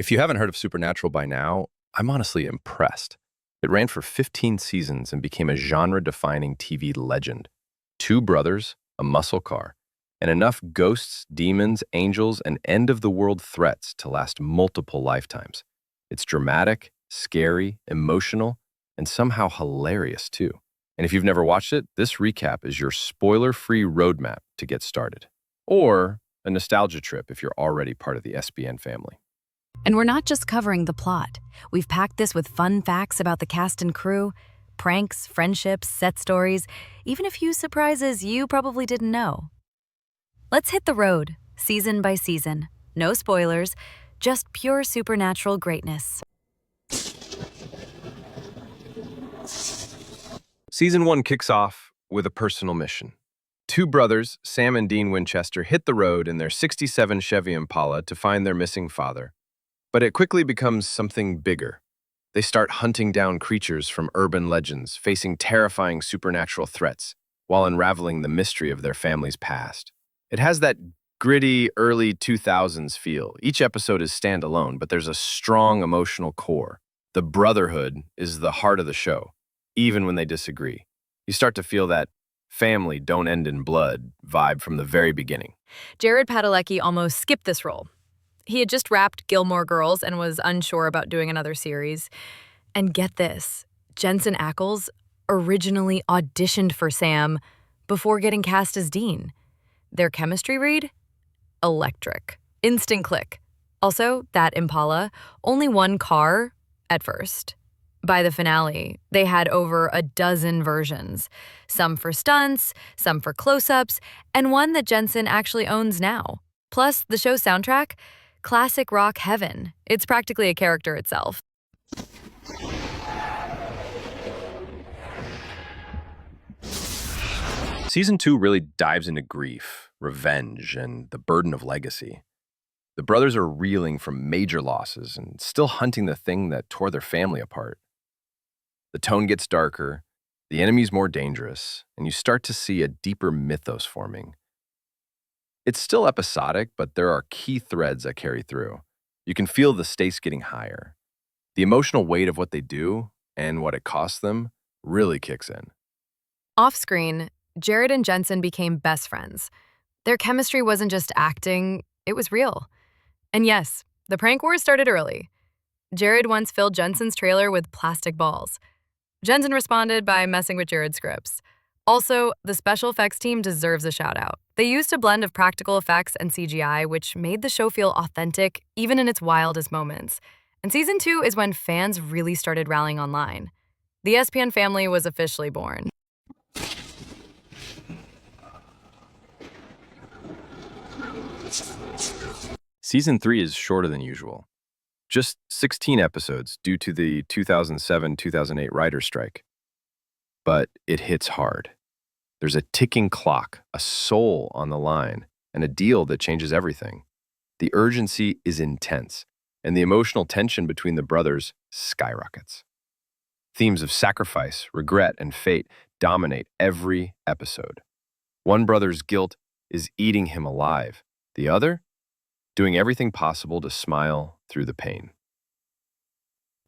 If you haven't heard of Supernatural by now, I'm honestly impressed. It ran for 15 seasons and became a genre-defining TV legend. Two brothers, a muscle car, and enough ghosts, demons, angels, and end-of-the-world threats to last multiple lifetimes. It's dramatic, scary, emotional, and somehow hilarious too. And if you've never watched it, this recap is your spoiler-free roadmap to get started. Or a nostalgia trip if you're already part of the SBN family. And we're not just covering the plot. We've packed this with fun facts about the cast and crew, pranks, friendships, set stories, even a few surprises you probably didn't know. Let's hit the road, season by season. No spoilers, just pure supernatural greatness. Season 1 kicks off with a personal mission. Two brothers, Sam and Dean Winchester, hit the road in their '67 Chevy Impala to find their missing father. But it quickly becomes something bigger. They start hunting down creatures from urban legends, facing terrifying supernatural threats, while unraveling the mystery of their family's past. It has that gritty, early 2000s feel. Each episode is standalone, but there's a strong emotional core. The brotherhood is the heart of the show, even when they disagree. You start to feel that family don't end in blood vibe from the very beginning. Jared Padalecki almost skipped this role. He had just wrapped Gilmore Girls and was unsure about doing another series. And get this, Jensen Ackles originally auditioned for Sam before getting cast as Dean. Their chemistry read? Electric. Instant click. Also, that Impala, only one car at first. By the finale, they had over a dozen versions, some for stunts, some for close-ups, and one that Jensen actually owns now. Plus, the show's soundtrack, classic rock heaven. It's practically a character itself. Season 2 really dives into grief, revenge, and the burden of legacy. The brothers are reeling from major losses and still hunting the thing that tore their family apart. The tone gets darker, the enemy's more dangerous, and you start to see a deeper mythos forming. It's still episodic, but there are key threads that carry through. You can feel the stakes getting higher. The emotional weight of what they do and what it costs them really kicks in. Off-screen, Jared and Jensen became best friends. Their chemistry wasn't just acting, it was real. And yes, the prank war started early. Jared once filled Jensen's trailer with plastic balls. Jensen responded by messing with Jared's scripts. Also, the special effects team deserves a shout-out. They used a blend of practical effects and CGI, which made the show feel authentic, even in its wildest moments. And Season 2 is when fans really started rallying online. The SPN family was officially born. Season 3 is shorter than usual. Just 16 episodes due to the 2007-2008 writer's strike. But it hits hard. There's a ticking clock, a soul on the line, and a deal that changes everything. The urgency is intense, and the emotional tension between the brothers skyrockets. Themes of sacrifice, regret, and fate dominate every episode. One brother's guilt is eating him alive. The other, doing everything possible to smile through the pain.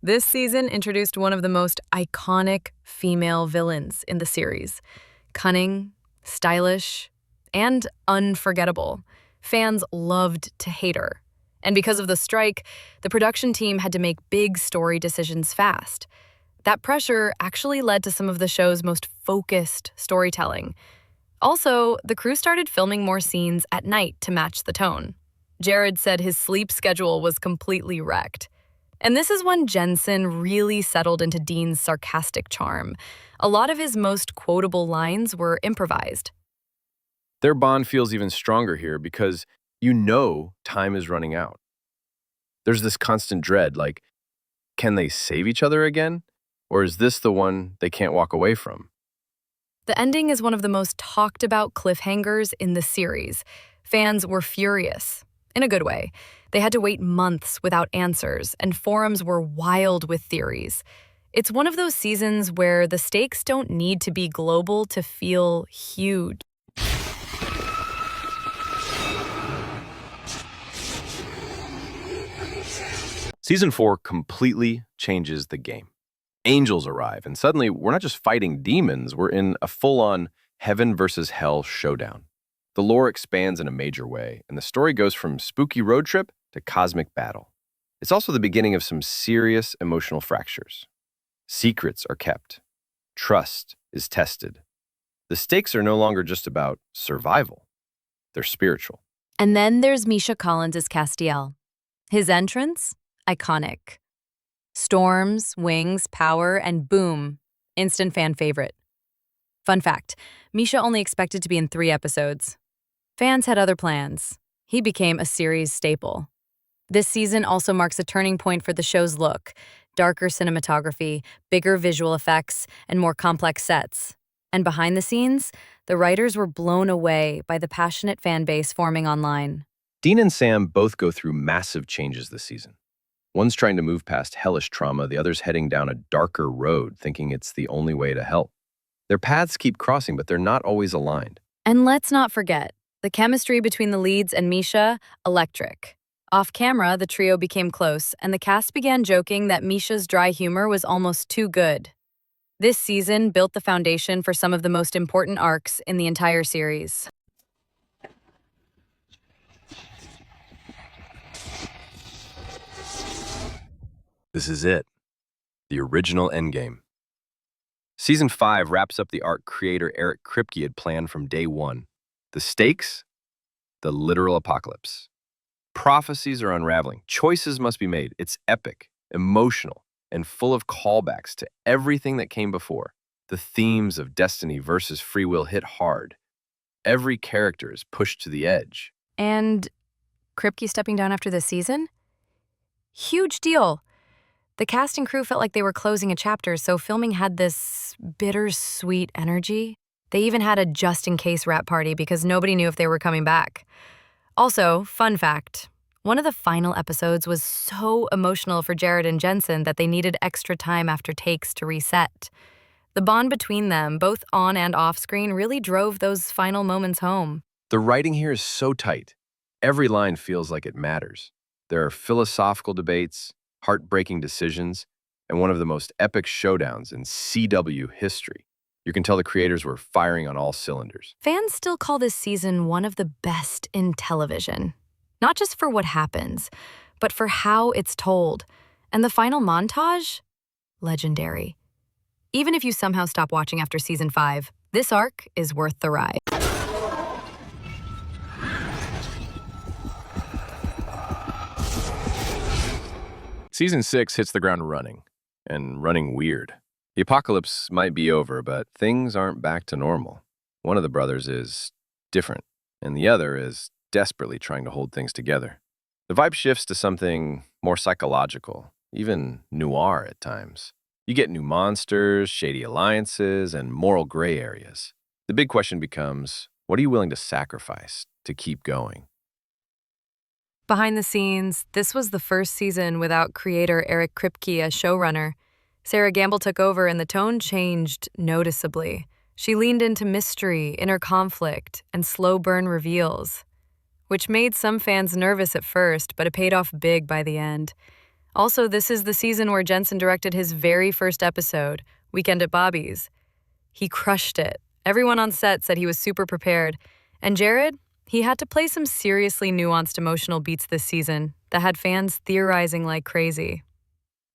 This season introduced one of the most iconic female villains in the series. Cunning, stylish, and unforgettable. Fans loved to hate her. And because of the strike, the production team had to make big story decisions fast. That pressure actually led to some of the show's most focused storytelling. Also, the crew started filming more scenes at night to match the tone. Jared said his sleep schedule was completely wrecked. And this is when Jensen really settled into Dean's sarcastic charm. A lot of his most quotable lines were improvised. Their bond feels even stronger here because you know time is running out. There's this constant dread, like, can they save each other again? Or is this the one they can't walk away from? The ending is one of the most talked about cliffhangers in the series. Fans were furious, in a good way. They had to wait months without answers, and forums were wild with theories. It's one of those seasons where the stakes don't need to be global to feel huge. Season 4 completely changes the game. Angels arrive, and suddenly we're not just fighting demons, we're in a full-on heaven versus hell showdown. The lore expands in a major way, and the story goes from spooky road trip to cosmic battle. It's also the beginning of some serious emotional fractures. Secrets are kept. Trust is tested. The stakes are no longer just about survival. They're spiritual. And then there's Misha Collins as Castiel. His entrance? Iconic. Storms, wings, power, and boom, instant fan favorite. Fun fact, Misha only expected to be in 3 episodes. Fans had other plans. He became a series staple. This season also marks a turning point for the show's look. Darker cinematography, bigger visual effects, and more complex sets. And behind the scenes, the writers were blown away by the passionate fan base forming online. Dean and Sam both go through massive changes this season. One's trying to move past hellish trauma, the other's heading down a darker road, thinking it's the only way to help. Their paths keep crossing, but they're not always aligned. And let's not forget, the chemistry between the leads and Misha, electric. Off camera, the trio became close, and the cast began joking that Misha's dry humor was almost too good. This season built the foundation for some of the most important arcs in the entire series. This is it. The original endgame. Season 5 wraps up the arc creator Eric Kripke had planned from day one. The stakes? The literal apocalypse. Prophecies are unraveling. Choices must be made. It's epic, emotional, and full of callbacks to everything that came before. The themes of destiny versus free will hit hard. Every character is pushed to the edge. And Kripke stepping down after this season? Huge deal. The cast and crew felt like they were closing a chapter, so filming had this bittersweet energy. They even had a just-in-case wrap party because nobody knew if they were coming back. Also, fun fact, one of the final episodes was so emotional for Jared and Jensen that they needed extra time after takes to reset. The bond between them, both on and off screen, really drove those final moments home. The writing here is so tight. Every line feels like it matters. There are philosophical debates, heartbreaking decisions, and one of the most epic showdowns in CW history. You can tell the creators were firing on all cylinders. Fans still call this season one of the best in television. Not just for what happens, but for how it's told. And the final montage? Legendary. Even if you somehow stop watching after season 5, this arc is worth the ride. Season 6 hits the ground running, and running weird. The apocalypse might be over, but things aren't back to normal. One of the brothers is different, and the other is desperately trying to hold things together. The vibe shifts to something more psychological, even noir at times. You get new monsters, shady alliances, and moral gray areas. The big question becomes, what are you willing to sacrifice to keep going? Behind the scenes, this was the first season without creator Eric Kripke as showrunner. Sarah Gamble took over and the tone changed noticeably. She leaned into mystery, inner conflict, and slow burn reveals, which made some fans nervous at first, but it paid off big by the end. Also, this is the season where Jensen directed his very first episode, Weekend at Bobby's. He crushed it. Everyone on set said he was super prepared. And Jared? He had to play some seriously nuanced emotional beats this season that had fans theorizing like crazy.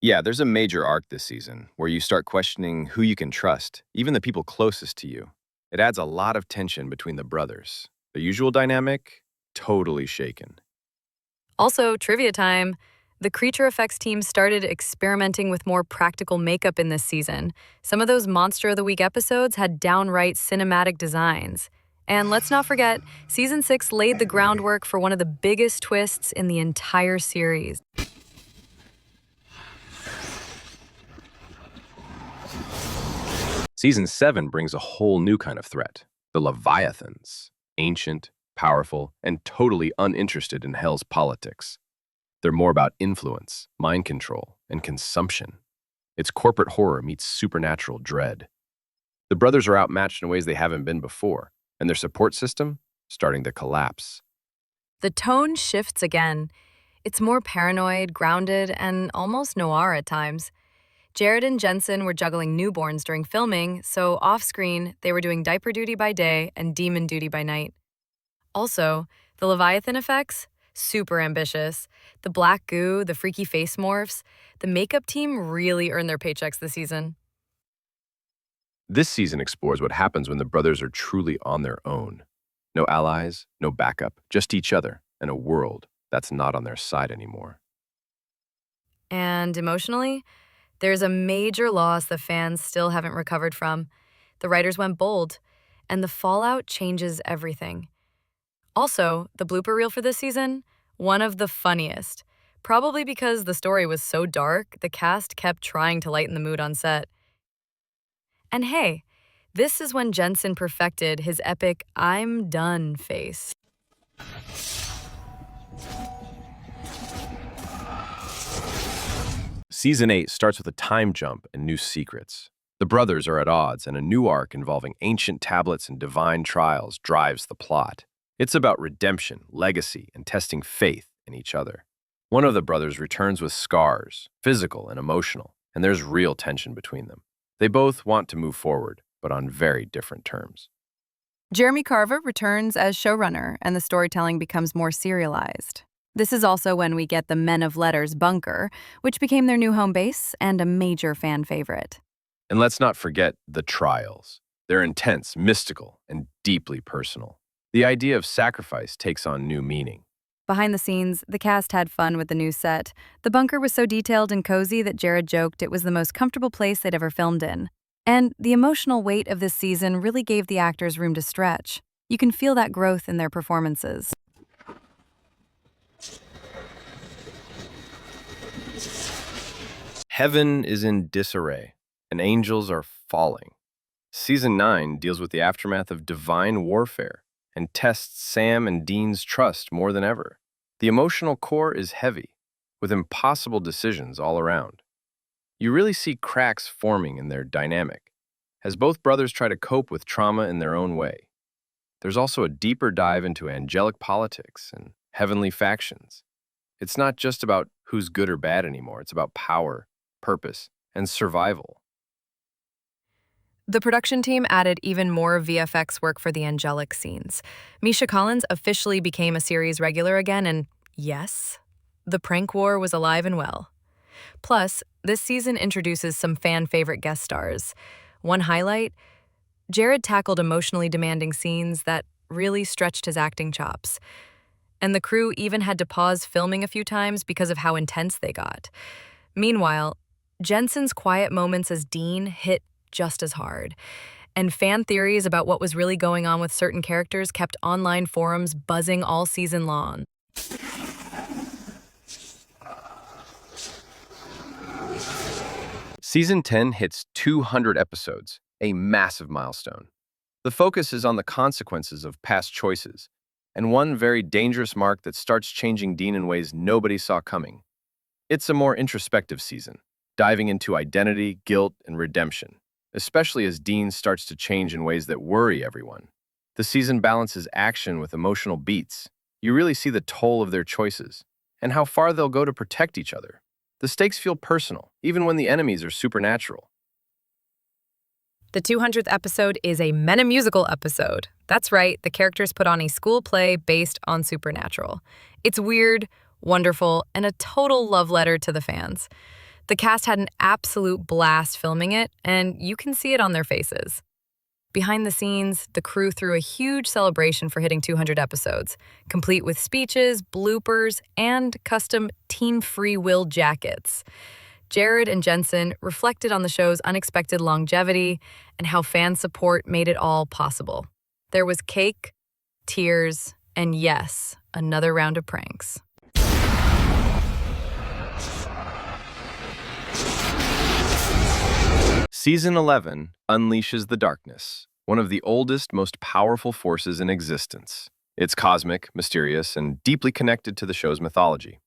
Yeah, there's a major arc this season where you start questioning who you can trust, even the people closest to you. It adds a lot of tension between the brothers. The usual dynamic, totally shaken. Also, trivia time. The creature effects team started experimenting with more practical makeup in this season. Some of those Monster of the Week episodes had downright cinematic designs. And let's not forget, Season 6 laid the groundwork for one of the biggest twists in the entire series. Season 7 brings a whole new kind of threat, the Leviathans, ancient, powerful, and totally uninterested in Hell's politics. They're more about influence, mind control, and consumption. It's corporate horror meets supernatural dread. The brothers are outmatched in ways they haven't been before, and their support system starting to collapse. The tone shifts again. It's more paranoid, grounded, and almost noir at times. Jared and Jensen were juggling newborns during filming, so off-screen, they were doing diaper duty by day and demon duty by night. Also, the Leviathan effects, super ambitious. The black goo, the freaky face morphs, the makeup team really earned their paychecks this season. This season explores what happens when the brothers are truly on their own. No allies, no backup, just each other and a world that's not on their side anymore. And emotionally, there's a major loss the fans still haven't recovered from. The writers went bold, and the fallout changes everything. Also, the blooper reel for this season, one of the funniest. Probably because the story was so dark, the cast kept trying to lighten the mood on set. And hey, this is when Jensen perfected his epic "I'm done" face. Season 8 starts with a time jump and new secrets. The brothers are at odds, and a new arc involving ancient tablets and divine trials drives the plot. It's about redemption, legacy, and testing faith in each other. One of the brothers returns with scars, physical and emotional, and there's real tension between them. They both want to move forward, but on very different terms. Jeremy Carver returns as showrunner, and the storytelling becomes more serialized. This is also when we get the Men of Letters bunker, which became their new home base and a major fan favorite. And let's not forget the trials. They're intense, mystical, and deeply personal. The idea of sacrifice takes on new meaning. Behind the scenes, the cast had fun with the new set. The bunker was so detailed and cozy that Jared joked it was the most comfortable place they'd ever filmed in. And the emotional weight of this season really gave the actors room to stretch. You can feel that growth in their performances. Heaven is in disarray, and angels are falling. Season 9 deals with the aftermath of divine warfare and tests Sam and Dean's trust more than ever. The emotional core is heavy, with impossible decisions all around. You really see cracks forming in their dynamic, as both brothers try to cope with trauma in their own way. There's also a deeper dive into angelic politics and heavenly factions. It's not just about who's good or bad anymore, it's about power, purpose, and survival. The production team added even more VFX work for the angelic scenes. Misha Collins officially became a series regular again, and yes, the prank war was alive and well. Plus, this season introduces some fan-favorite guest stars. One highlight, Jared tackled emotionally demanding scenes that really stretched his acting chops. And the crew even had to pause filming a few times because of how intense they got. Meanwhile, Jensen's quiet moments as Dean hit just as hard, and fan theories about what was really going on with certain characters kept online forums buzzing all season long. Season 10 hits 200 episodes, a massive milestone. The focus is on the consequences of past choices, and one very dangerous mark that starts changing Dean in ways nobody saw coming. It's a more introspective season, diving into identity, guilt, and redemption, especially as Dean starts to change in ways that worry everyone. The season balances action with emotional beats. You really see the toll of their choices, and how far they'll go to protect each other. The stakes feel personal, even when the enemies are supernatural. The 200th episode is a meta-musical episode. That's right, the characters put on a school play based on supernatural. It's weird, wonderful, and a total love letter to the fans. The cast had an absolute blast filming it, and you can see it on their faces. Behind the scenes, the crew threw a huge celebration for hitting 200 episodes, complete with speeches, bloopers, and custom Team Free Will jackets. Jared and Jensen reflected on the show's unexpected longevity and how fan support made it all possible. There was cake, tears, and yes, another round of pranks. Season 11 unleashes the darkness, one of the oldest, most powerful forces in existence. It's cosmic, mysterious, and deeply connected to the show's mythology.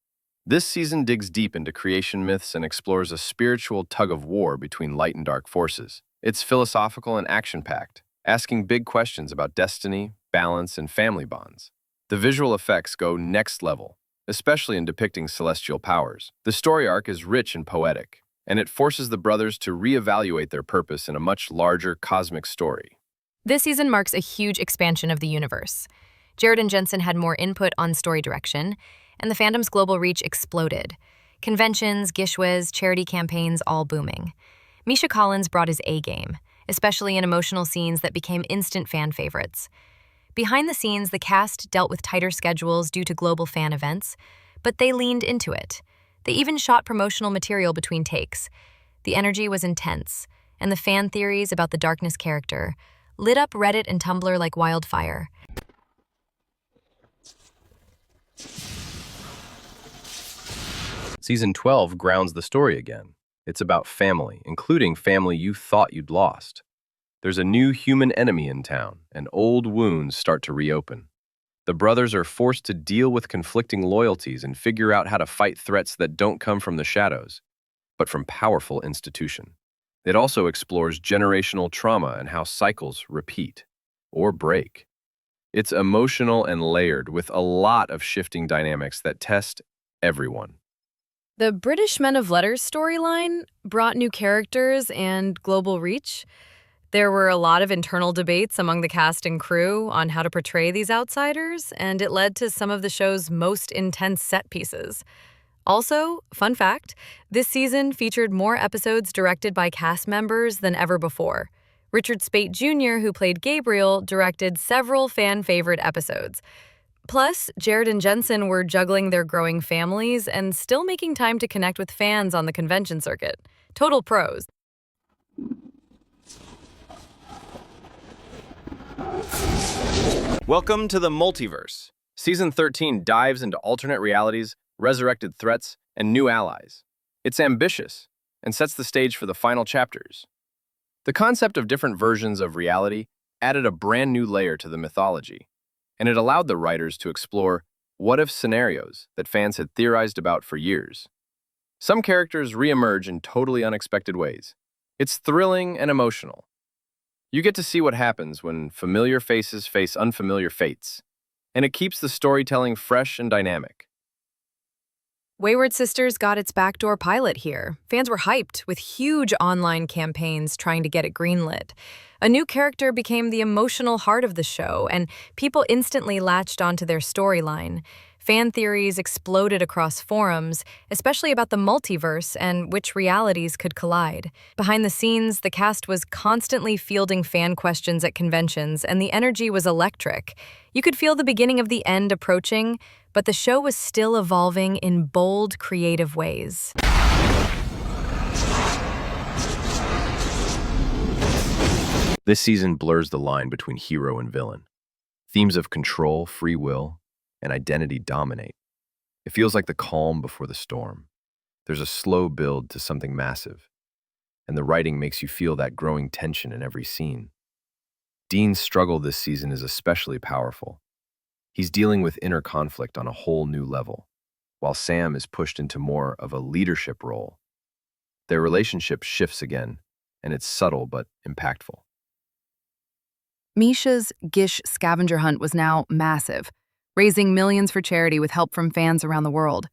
This season digs deep into creation myths and explores a spiritual tug-of-war between light and dark forces. It's philosophical and action-packed, asking big questions about destiny, balance, and family bonds. The visual effects go next level, especially in depicting celestial powers. The story arc is rich and poetic, and it forces the brothers to reevaluate their purpose in a much larger cosmic story. This season marks a huge expansion of the universe. Jared and Jensen had more input on story direction, and the fandom's global reach exploded. Conventions, gishwas, charity campaigns, all booming. Misha Collins brought his A-game, especially in emotional scenes that became instant fan favorites. Behind the scenes, the cast dealt with tighter schedules due to global fan events, but they leaned into it. They even shot promotional material between takes. The energy was intense, and the fan theories about the Darkness character lit up Reddit and Tumblr like wildfire. Season 12 grounds the story again. It's about family, including family you thought you'd lost. There's a new human enemy in town, and old wounds start to reopen. The brothers are forced to deal with conflicting loyalties and figure out how to fight threats that don't come from the shadows, but from powerful institutions. It also explores generational trauma and how cycles repeat or break. It's emotional and layered with a lot of shifting dynamics that test everyone. The British Men of Letters storyline brought new characters and global reach. There were a lot of internal debates among the cast and crew on how to portray these outsiders, and it led to some of the show's most intense set pieces. Also, fun fact, this season featured more episodes directed by cast members than ever before. Richard Speight Jr., who played Gabriel, directed several fan-favorite episodes. Plus, Jared and Jensen were juggling their growing families and still making time to connect with fans on the convention circuit. Total pros. Welcome to the multiverse. Season 13 dives into alternate realities, resurrected threats, and new allies. It's ambitious and sets the stage for the final chapters. The concept of different versions of reality added a brand new layer to the mythology, and it allowed the writers to explore what-if scenarios that fans had theorized about for years. Some characters re-emerge in totally unexpected ways. It's thrilling and emotional. You get to see what happens when familiar faces face unfamiliar fates, and it keeps the storytelling fresh and dynamic. Wayward Sisters got its backdoor pilot here. Fans were hyped, with huge online campaigns trying to get it greenlit. A new character became the emotional heart of the show, and people instantly latched onto their storyline. Fan theories exploded across forums, especially about the multiverse and which realities could collide. Behind the scenes, the cast was constantly fielding fan questions at conventions, and the energy was electric. You could feel the beginning of the end approaching, but the show was still evolving in bold, creative ways. This season blurs the line between hero and villain. Themes of control, free will, and identity dominate. It feels like the calm before the storm. There's a slow build to something massive, and the writing makes you feel that growing tension in every scene. Dean's struggle this season is especially powerful. He's dealing with inner conflict on a whole new level, while Sam is pushed into more of a leadership role. Their relationship shifts again, and it's subtle but impactful. Misha's Gish scavenger hunt was now massive, raising millions for charity with help from fans around the world.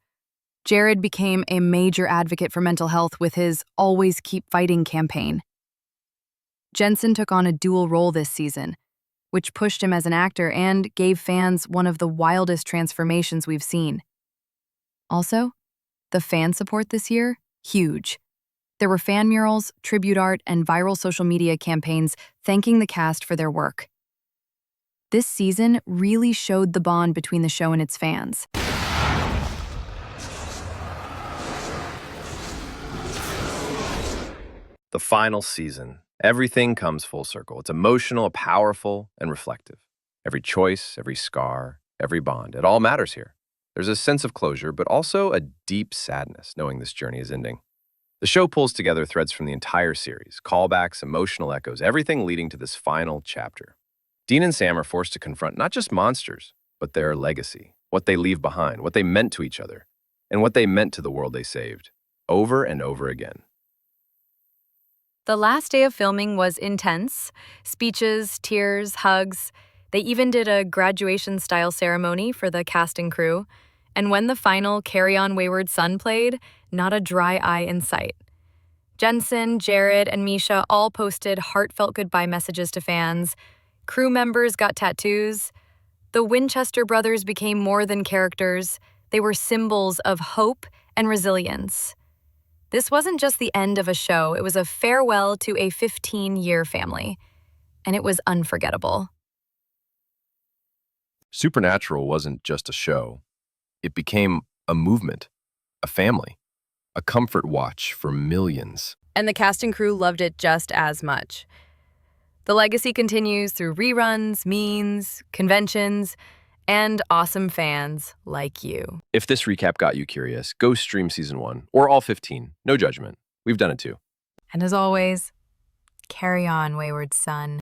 Jared became a major advocate for mental health with his Always Keep Fighting campaign. Jensen took on a dual role this season, which pushed him as an actor and gave fans one of the wildest transformations we've seen. Also, the fan support this year, huge. There were fan murals, tribute art, and viral social media campaigns thanking the cast for their work. This season really showed the bond between the show and its fans. The final season. Everything comes full circle. It's emotional, powerful, and reflective. Every choice, every scar, every bond, it all matters here. There's a sense of closure, but also a deep sadness knowing this journey is ending. The show pulls together threads from the entire series, callbacks, emotional echoes, everything leading to this final chapter. Dean and Sam are forced to confront not just monsters, but their legacy, what they leave behind, what they meant to each other, and what they meant to the world they saved, over and over again. The last day of filming was intense. Speeches, tears, hugs. They even did a graduation-style ceremony for the cast and crew. And when the final Carry On Wayward Son played, not a dry eye in sight. Jensen, Jared, and Misha all posted heartfelt goodbye messages to fans. Crew members got tattoos. The Winchester brothers became more than characters. They were symbols of hope and resilience. This wasn't just the end of a show, it was a farewell to a 15-year family. And it was unforgettable. Supernatural wasn't just a show. It became a movement, a family, a comfort watch for millions. And the cast and crew loved it just as much. The legacy continues through reruns, memes, conventions, and awesome fans like you. If this recap got you curious, go stream season 1 or all 15. No judgment. We've done it too. And as always, carry on, Wayward Son.